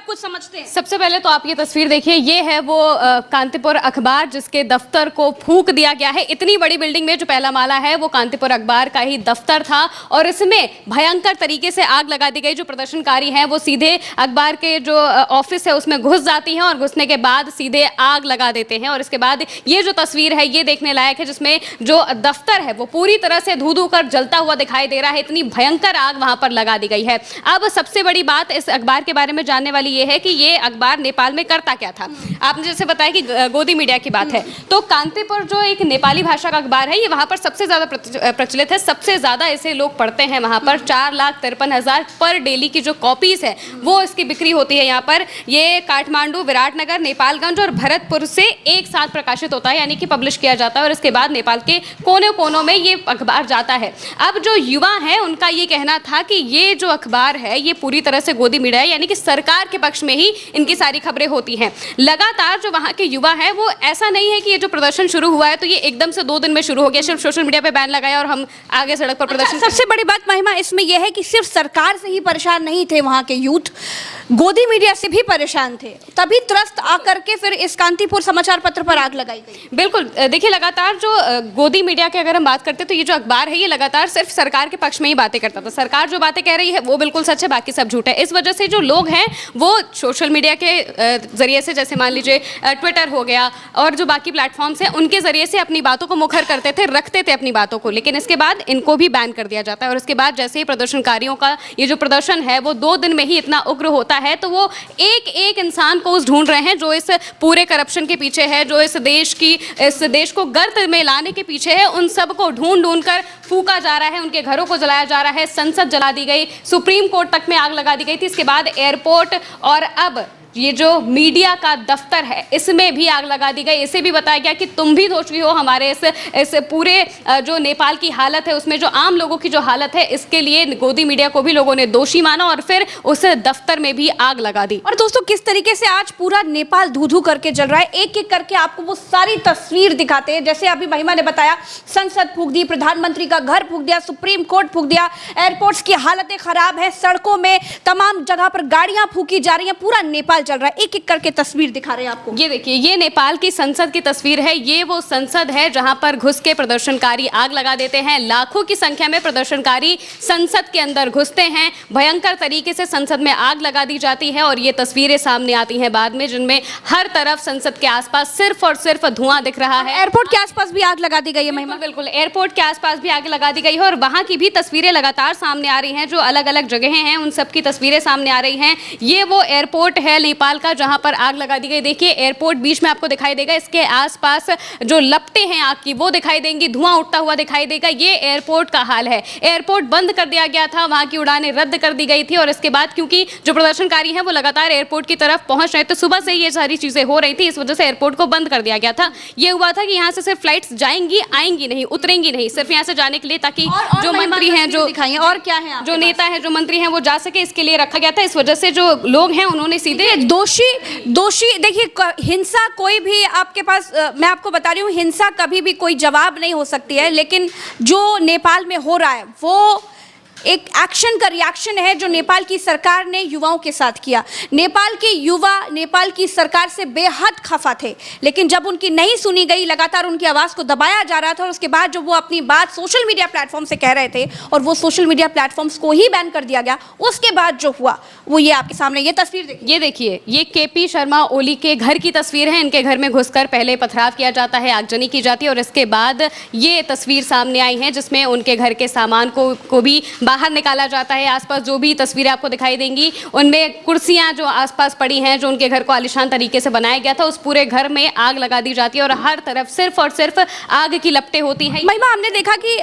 कुछ समझते हैं। सबसे पहले तो आप ये तस्वीर देखिए, ये है वो कांतिपुर अखबार जिसके दफ्तर को फूंक दिया गया है। इतनी बड़ी बिल्डिंग में जो पहला माला है वो कांतिपुर अखबार का ही दफ्तर था और इसमें भयंकर तरीके से आग लगा दी गई। जो प्रदर्शनकारी हैं वो सीधे अखबार के जो ऑफिस है उसमें घुस जाती हैं और घुसने के बाद सीधे आग लगा देते हैं। और इसके बाद ये जो तस्वीर है ये देखने लायक है, जिसमें जो दफ्तर है वो पूरी तरह से धू धू कर जलता हुआ दिखाई दे रहा है। इतनी भयंकर आग वहां पर लगा दी गई है। अब सबसे बड़ी बात इस अखबार के बारे में जानने वाली ये है कि ये अखबार नेपाल में करता क्या था। आपने जैसे बताया कि गोदी मीडिया की बात है, तो कांतिपुर जो एक नेपाली भाषा का अखबार है ये वहां पर सबसे ज्यादा प्रचलित है, सबसे ज्यादा इसे लोग पढ़ते हैं। वहां पर 4,53,000 पर डेली की जो कॉपीज है वो इसकी बिक्री होती है। यहाँ पर ये काठमांडू, विराटनगर, नेपालगंज और भरतपुर से एक साथ प्रकाशित होता है, यानी कि पब्लिश किया जाता है और इसके बाद नेपाल के कोने कोनों में ये अखबार जाता है। अब जो युवा हैं उनका ये कहना था कि ये जो अखबार है ये पूरी तरह से गोदी मीडिया है, यानी कि सरकार के पक्ष में ही इनकी सारी खबरें होती हैं। लगातार जो वहाँ के युवा हैं वो ऐसा नहीं है कि ये जो प्रदर्शन शुरू हुआ है तो ये एकदम से 2 दिन में शुरू हो गया, सिर्फ सोशल मीडिया पे बैन लगाया और हम आगे सड़क पर प्रदर्शन। सबसे बड़ी बात महिमा इसमें यह है कि सिर्फ सरकार से ही परेशान नहीं थे वहाँ के यूथ, गोदी मीडिया से भी परेशान थे, तभी त्रस्त आकर के फिर इस कांतिपुर समाचार पत्र पर आग लगाई गई। बिल्कुल, देखिए लगातार जो गोदी मीडिया की अगर हम बात करते हैं तो ये जो अखबार है ये लगातार सिर्फ सरकार के पक्ष में ही बातें करता था। सरकार जो बातें कह रही है वो बिल्कुल सच है, बाकी सब झूठ है। इस वजह से जो लोग हैं वो सोशल मीडिया के जरिए से, जैसे मान लीजिए ट्विटर हो गया और जो बाकी प्लेटफॉर्म्स हैं उनके जरिए से अपनी बातों को मुखर करते थे, रखते थे अपनी बातों को, लेकिन इसके बाद इनको भी बैन कर दिया जाता है। और इसके बाद जैसे ही प्रदर्शनकारियों का ये जो प्रदर्शन है वो 2 दिन में ही इतना उग्र होता है तो वो एक एक इंसान को ढूंढ रहे हैं जो इस पूरे करप्शन के पीछे है, जो इस देश को गर्त में लाने के पीछे है। उन सब को ढूंढ ढूंढ कर फूका जा रहा है, उनके घरों को जलाया जा रहा है, संसद जला दी गई, सुप्रीम कोर्ट तक में आग लगा दी गई थी। इसके बाद एयरपोर्ट और अब ये जो मीडिया का दफ्तर है इसमें भी आग लगा दी गई। इसे भी बताया गया कि तुम भी दोषी हो हमारे इस पूरे जो नेपाल की हालत है उसमें, जो आम लोगों की जो हालत है, इसके लिए गोदी मीडिया को भी लोगों ने दोषी माना और फिर उस दफ्तर में भी आग लगा दी। और दोस्तों किस तरीके से आज पूरा नेपाल धू धू करके जल रहा है, एक एक करके आपको वो सारी तस्वीर दिखाते हैं। जैसे अभी महिमा ने बताया, संसद फूंक दी, प्रधानमंत्री का घर फूंक दिया, सुप्रीम कोर्ट फूंक दिया, एयरपोर्ट्स की हालतें खराब है, सड़कों में तमाम जगह पर गाड़ियां फूंकी जा रही हैं, पूरा नेपाल चल रहा है। एक एक करके तस्वीर दिखा रहे हैं आपको। ये देखिए, ये नेपाल की संसद की तस्वीर है। ये वो संसद है जहां पर घुस के प्रदर्शनकारी आग लगा देते हैं। लाखों की संख्या में प्रदर्शनकारी संसद के अंदर घुसते हैं, भयंकर तरीके से संसद में आग लगा दी जाती है और ये तस्वीरें सामने आती हैं बाद में, जिनमें हर तरफ संसद के आसपास सिर्फ और सिर्फ धुआं दिख रहा है। एयरपोर्ट के आसपास भी आग लगा दी गई है महिमा। बिल्कुल, एयरपोर्ट के आसपास भी आग लगा दी गई है और वहां की भी तस्वीरें लगातार सामने आ रही हैं। जो अलग अलग जगहें हैं उन सब की तस्वीरें सामने आ रही हैं। ये वो एयरपोर्ट है नेपाल का जहां पर आग लगा दी गई। देखिए एयरपोर्ट बीच में आपको दिखाई देगा, इसके आसपास जो लपटें हैं आग की वो दिखाई देंगी, धुआं उठता हुआ दिखाई देगा। ये एयरपोर्ट का हाल है। एयरपोर्ट बंद कर दिया गया था, वहां की उड़ानें रद्द कर दी गई थी और इसके बाद क्योंकि जो प्रदर्शनकारी हैं वो लगातार एयरपोर्ट की तरफ पहुंच रहे थे, सुबह से ये सारी चीजें हो रही थी, इस वजह से एयरपोर्ट को बंद कर दिया गया था। ये हुआ था कि यहाँ से सिर्फ फ्लाइट्स जाएंगी, आएंगी नहीं, उतरेंगी नहीं, सिर्फ यहाँ से जाने के लिए, ताकि जो मंत्री हैं, जो और क्या है, जो नेता है, जो मंत्री हैं वो जा सके, इसके लिए रखा गया था। इस वजह से जो लोग हैं उन्होंने सीधे दोषी देखिए, हिंसा कोई भी आपके पास, मैं आपको बता रही हूँ, हिंसा कभी भी कोई जवाब नहीं हो सकती है, लेकिन जो नेपाल में हो रहा है वो एक एक्शन का रिएक्शन है जो नेपाल की सरकार ने युवाओं के साथ किया। नेपाल के युवा नेपाल की सरकार से बेहद खफा थे, लेकिन जब उनकी नहीं सुनी गई, लगातार उनकी आवाज़ को दबाया जा रहा था और उसके बाद जब वो अपनी बात सोशल मीडिया प्लेटफॉर्म से कह रहे थे और वो सोशल मीडिया प्लेटफॉर्म्स को ही बैन कर दिया गया, उसके बाद जो हुआ वो ये आपके सामने ये तस्वीर देखिए। ये देखिए, ये केपी शर्मा ओली के घर की तस्वीर है। इनके घर में घुसकर पहले पथराव किया जाता है, आगजनी की जाती है और इसके बाद ये तस्वीर सामने आई है जिसमें उनके घर के सामान को भी बाहर निकाला जाता है। आसपास जो भी तस्वीरें आपको दिखाई देंगी उनमें कुर्सियां जो आसपास पड़ी हैं, जो उनके घर को आलीशान तरीके से बनाया गया था, उस पूरे घर में आग लगा दी जाती है और हर तरफ सिर्फ और सिर्फ आग की लपटें होती हैं। महिमा, हमने देखा कि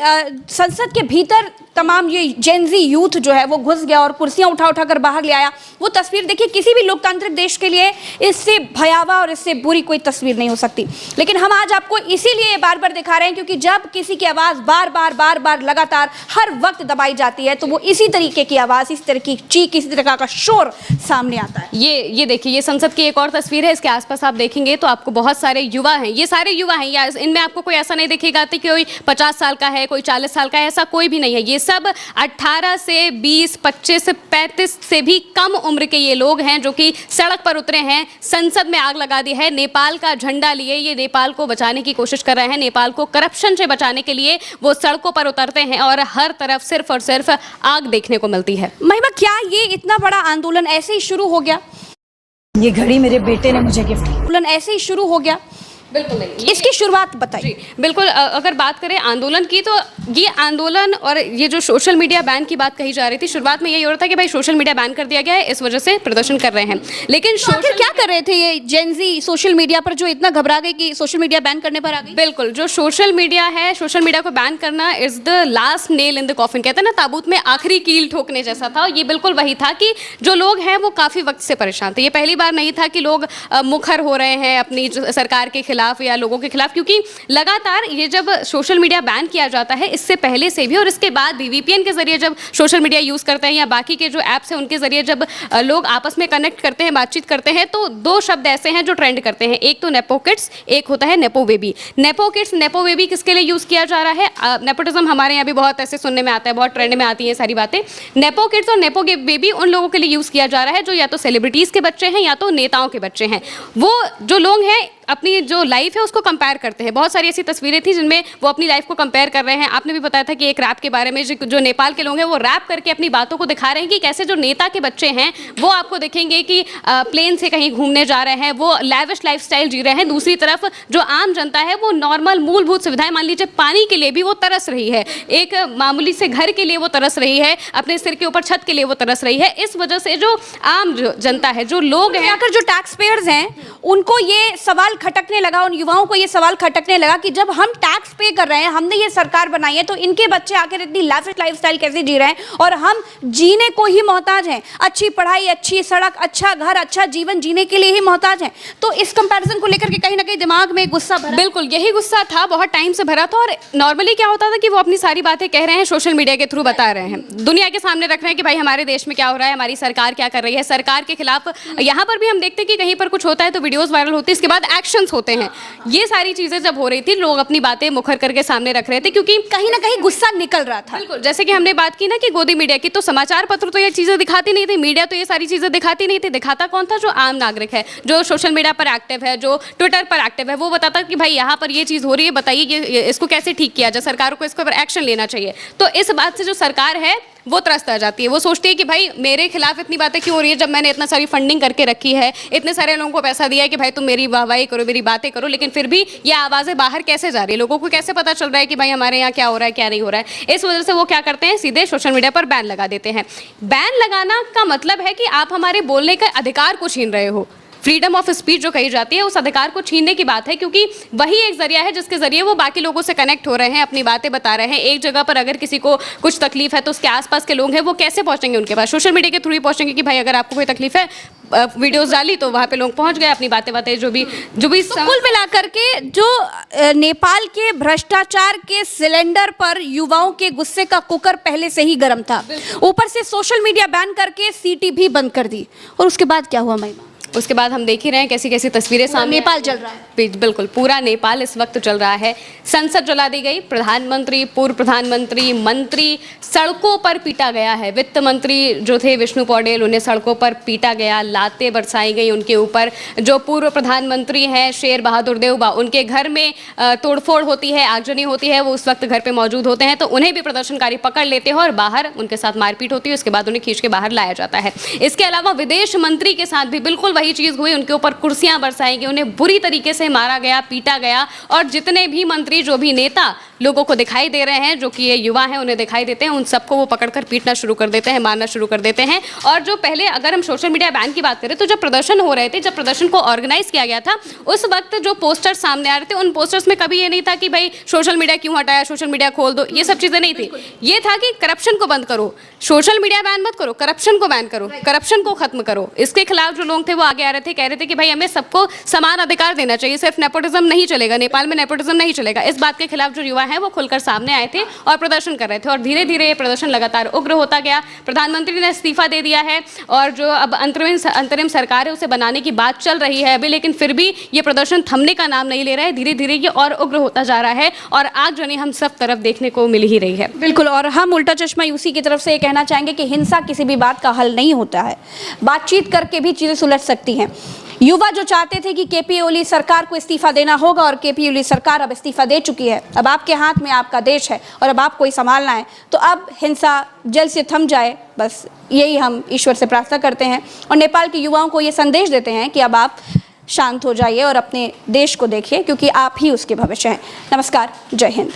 संसद के भीतर तमाम ये जेनजी यूथ जो है वो घुस गया और कुर्सियां उठा उठा कर बाहर ले आया। वो तस्वीर देखिए, किसी भी लोकतांत्रिक देश के लिए इससे भयावह और इससे बुरी कोई तस्वीर नहीं हो सकती। लेकिन हम आज आपको इसीलिए बार बार दिखा रहे हैं क्योंकि जब किसी की आवाज़ बार बार लगातार हर वक्त दबाई जाती है तो वो इसी तरीके की आवाज़, इस तरह की चीख, इसी तरह का शोर सामने आता है। ये देखिए, ये संसद की एक और तस्वीर है। इसके आसपास आप देखेंगे तो आपको बहुत सारे युवा हैं। ये सारे युवा हैं, इनमें आपको कोई ऐसा नहीं दिखेगा कि कोई 50 साल का है, कोई 40 साल का है, ऐसा कोई भी नहीं है। ये सब 18 से 20, 25, 35 से भी कम उम्र के ये लोग हैं जो कि सड़क पर उतरे हैं, संसद में आग लगा दी है, नेपाल का झंडा लिए ये नेपाल को बचाने की कोशिश कर रहे हैं, नेपाल को करप्शन से बचाने के लिए वो सड़कों पर उतरते हैं और हर तरफ सिर्फ और सिर्फ आग देखने को मिलती है। महिमा, क्या ये इतना बड़ा आंदोलन ऐसे ही शुरू हो गया? ये घड़ी मेरे बेटे ने मुझे गिफ्ट की। आंदोलन ऐसे ही शुरू हो गया? बिल्कुल नहीं। इसकी शुरुआत बताइए। जी बिल्कुल, अगर बात करें आंदोलन की तो ये आंदोलन और ये जो सोशल मीडिया बैन की बात कही जा रही थी, शुरुआत में यही हो रहा था कि भाई सोशल मीडिया बैन कर दिया गया है, इस वजह से प्रदर्शन कर रहे हैं। लेकिन तो आखिर क्या कर रहे थे ये जेनजी सोशल मीडिया पर जो इतना घबरा गई कि सोशल मीडिया बैन करने पर आ गई? बिल्कुल, जो सोशल मीडिया है, सोशल मीडिया को बैन करना is the last nail in the coffin, कहते हैं ना, ताबूत में आखिरी कील ठोकने जैसा था। ये बिल्कुल वही था कि जो लोग हैं वो काफ़ी वक्त से परेशान थे। ये पहली बार नहीं था कि लोग मुखर हो रहे हैं अपनी सरकार के खिलाफ या लोगों के खिलाफ, क्योंकि लगातार ये जब सोशल मीडिया बैन किया जाता है, इससे पहले से भी और इसके बाद भी वीपीएन के जरिए जब सोशल मीडिया यूज़ करते हैं या बाकी के जो ऐप्स हैं उनके जरिए जब लोग आपस में कनेक्ट करते हैं, बातचीत करते हैं, तो दो शब्द ऐसे हैं जो ट्रेंड करते हैं। एक तो नेपो किड्स, एक होता है nepo baby. Nepo kids, nepo baby किसके लिए यूज़ किया जा रहा है? नेपोटिज्म हमारे यहाँ भी बहुत ऐसे सुनने में आता है, बहुत ट्रेंड में आती है सारी बातें। नेपो किड्स और नेपो बेबी उन लोगों के लिए यूज़ किया जा रहा है जो या तो सेलिब्रिटीज़ के बच्चे हैं या तो नेताओं के बच्चे हैं। वो जो लोग हैं अपनी जो लाइफ है उसको कंपेयर करते हैं। बहुत सारी ऐसी तस्वीरें थी जिनमें वो अपनी लाइफ को कंपेयर कर रहे हैं। आपने भी बताया था कि एक रैप के बारे में, जो नेपाल के लोग हैं वो रैप करके अपनी बातों को दिखा रहे हैं कि कैसे जो नेता के बच्चे हैं वो आपको देखेंगे कि प्लेन से कहीं घूमने जा रहे हैं, वो लैविश लाइफस्टाइल जी रहे हैं। दूसरी तरफ जो आम जनता है वो नॉर्मल मूलभूत सुविधाएं, मान लीजिए पानी के लिए भी वो तरस रही है, एक मामूली से घर के लिए वो तरस रही है, अपने सिर के ऊपर छत के लिए वो तरस रही है। इस वजह से जो आम जनता है, जो लोग हैं, आखिर जो टैक्स पेयर्स हैं, उनको ये सवाल खटकने लगा, उन युवाओं को ये सवाल खटकने लगा कि जब हम टैक्स पे कर रहे हैं, हमने ये सरकार बनाई है, तो इनके बच्चे आखिर इतनी लाविश लाइफस्टाइल कैसे जी रहे हैं और हम जीने को ही मोहताज हैं, अच्छी पढ़ाई, अच्छी सड़क, अच्छा घर, अच्छा जीवन जीने के लिए ही मोहताज हैं। तो इस कंपैरिजन को लेकर के कहीं ना कहीं दिमाग में गुस्सा भरा। बिल्कुल यही गुस्सा था, बहुत टाइम से भरा था। और नॉर्मली क्या होता था कि वो अपनी सारी बातें कह रहे हैं, सोशल मीडिया के थ्रू बता रहे हैं, दुनिया के सामने रख रहे हैं कि भाई हमारे देश में क्या हो रहा है, हमारी सरकार क्या कर रही है, सरकार के खिलाफ। यहाँ पर भी हम देखते हैं कि कहीं पर कुछ होता है तो वीडियोस वायरल होती है, इसके बाद एक्शंस होते हैं। ये सारी चीजें जब हो रही थी, लोग अपनी बातें मुखर करके सामने रख रहे थे, क्योंकि कहीं ना कहीं गुस्सा निकल रहा था। बिल्कुल, जैसे कि हमने बात की ना कि गोदी मीडिया की, तो समाचार पत्र तो ये चीजें दिखाती नहीं थी, मीडिया तो ये सारी चीजें दिखाती नहीं थी। दिखाता कौन था? जो आम नागरिक है, जो सोशल मीडिया पर एक्टिव है, जो ट्विटर पर एक्टिव है, वो बताता कि भाई यहाँ पर ये चीज़ हो रही है, बताइए ये इसको कैसे ठीक किया जाए, सरकार को इसके ऊपर एक्शन लेना चाहिए। तो इस बात से जो सरकार है वो त्रस्त आ जाती है। वो सोचती है कि भाई मेरे खिलाफ इतनी बातें क्यों हो रही है, जब मैंने इतना सारी फंडिंग करके रखी है, इतने सारे लोगों को पैसा दिया है कि भाई तुम मेरी वाहवाही करो, मेरी बातें करो, लेकिन फिर भी ये आवाज़ें बाहर कैसे जा रही है, लोगों को कैसे पता चल रहा है कि भाई हमारे यहाँ क्या हो रहा है, क्या नहीं हो रहा है। इस वजह से वो क्या करते हैं, सीधे सोशल मीडिया पर बैन लगा देते हैं। बैन लगाना का मतलब है कि आप हमारे बोलने के अधिकार को छीन रहे हो। फ्रीडम ऑफ स्पीच जो कही जाती है, उस अधिकार को छीनने की बात है, क्योंकि वही एक जरिया है जिसके जरिए वो बाकी लोगों से कनेक्ट हो रहे हैं, अपनी बातें बता रहे हैं। एक जगह पर अगर किसी को कुछ तकलीफ है तो उसके आसपास के लोग हैं वो कैसे पहुंचेंगे उनके पास? सोशल मीडिया के थ्रू ही पहुंचेंगे कि भाई अगर आपको कोई तकलीफ है, वीडियोस डाली तो वहाँ पे लोग पहुंच गए, अपनी बातें जो भी तो कुल मिलाकर के जो नेपाल के भ्रष्टाचार के सिलेंडर पर युवाओं के गुस्से का कुकर पहले से ही गर्म था, ऊपर से सोशल मीडिया बैन करके सीटी भी बंद कर दी। और उसके बाद क्या हुआ महिमा? उसके बाद हम देख ही रहे हैं कैसी कैसी तस्वीरें सामने। नेपाल जल रहा है। बिल्कुल पूरा नेपाल इस वक्त चल रहा है। संसद जला दी गई, प्रधानमंत्री, पूर्व प्रधानमंत्री, मंत्री सड़कों पर पीटा गया है। वित्त मंत्री जो थे विष्णु पौडेल, उन्हें सड़कों पर पीटा गया, लातें बरसाई गई उनके ऊपर। जो पूर्व प्रधानमंत्री हैं शेर बहादुर देउबा, उनके घर में तोड़फोड़ होती है, आगजनी होती है, वो उस वक्त घर पे मौजूद होते हैं, तो उन्हें भी प्रदर्शनकारी पकड़ लेते हैं और बाहर उनके साथ मारपीट होती है। उसके बाद उन्हें खींच के बाहर लाया जाता है। इसके अलावा विदेश मंत्री के साथ भी बिल्कुल वही चीज़ हुई, उनके ऊपर कुर्सियां बरसाई गई, उन्हें बुरी तरीके से मारा गया, पीटा गया। और जितने भी मंत्री, जो भी नेता लोगों को दिखाई दे रहे हैं, जो कि ये युवा हैं उन्हें दिखाई देते हैं, उन सबको वो पकड़कर पीटना शुरू कर देते हैं, मारना शुरू कर देते हैं। और जो पहले अगर हम सोशल मीडिया बैन की बात करें, तो जब प्रदर्शन हो रहे थे, जब प्रदर्शन को ऑर्गेनाइज किया गया था, उस वक्त जो पोस्टर्स सामने आ रहे थे, उन पोस्टर्स में कभी ये नहीं था कि भाई सोशल मीडिया क्यों हटाया, सोशल मीडिया खोल दो, ये सब चीज़ें नहीं थी। ये था कि करप्शन को बंद करो, सोशल मीडिया बैन मत करो, करप्शन को बैन करो, करप्शन को खत्म करो। इसके खिलाफ जो लोग थे वो आगे आ रहे थे, कह रहे थे कि भाई हमें सबको समान अधिकार देना चाहिए, सिर्फ नेपोटिज्म नहीं चलेगा, नेपाल में नेपोटिज्म नहीं चलेगा। इस बात के खिलाफ जो युवा हैं वो खुलकर सामने आए थे और प्रदर्शन कर रहे थे, और धीरे धीरे ये प्रदर्शन लगातार उग्र होता गया। प्रधानमंत्री ने इस्तीफा दे दिया है और जो अब अंतरिम सरकार है उसे बनाने की बात चल रही है अभी, लेकिन फिर भी ये प्रदर्शन थमने का नाम नहीं ले रहा है। धीरे धीरे ये और उग्र होता जा रहा है और आगजनी हम सब तरफ देखने को मिल ही रही है। बिल्कुल, और हम उल्टा चश्मा यूसी की तरफ से ये कहना चाहेंगे कि हिंसा किसी भी बात का हल नहीं होता है, बातचीत करके भी चीज़ें सुलझ सकती हैं। युवा जो चाहते थे कि केपी ओली सरकार को इस्तीफा देना होगा, और केपी ओली सरकार अब इस्तीफा दे चुकी है, अब आपके हाथ में आपका देश है और अब आपको ही संभालना है, तो अब हिंसा जल्द से थम जाए, बस यही हम ईश्वर से प्रार्थना करते हैं और नेपाल के युवाओं को ये संदेश देते हैं कि अब आप शांत हो जाइए और अपने देश को देखिए, क्योंकि आप ही उसके भविष्य हैं। नमस्कार, जय हिंद।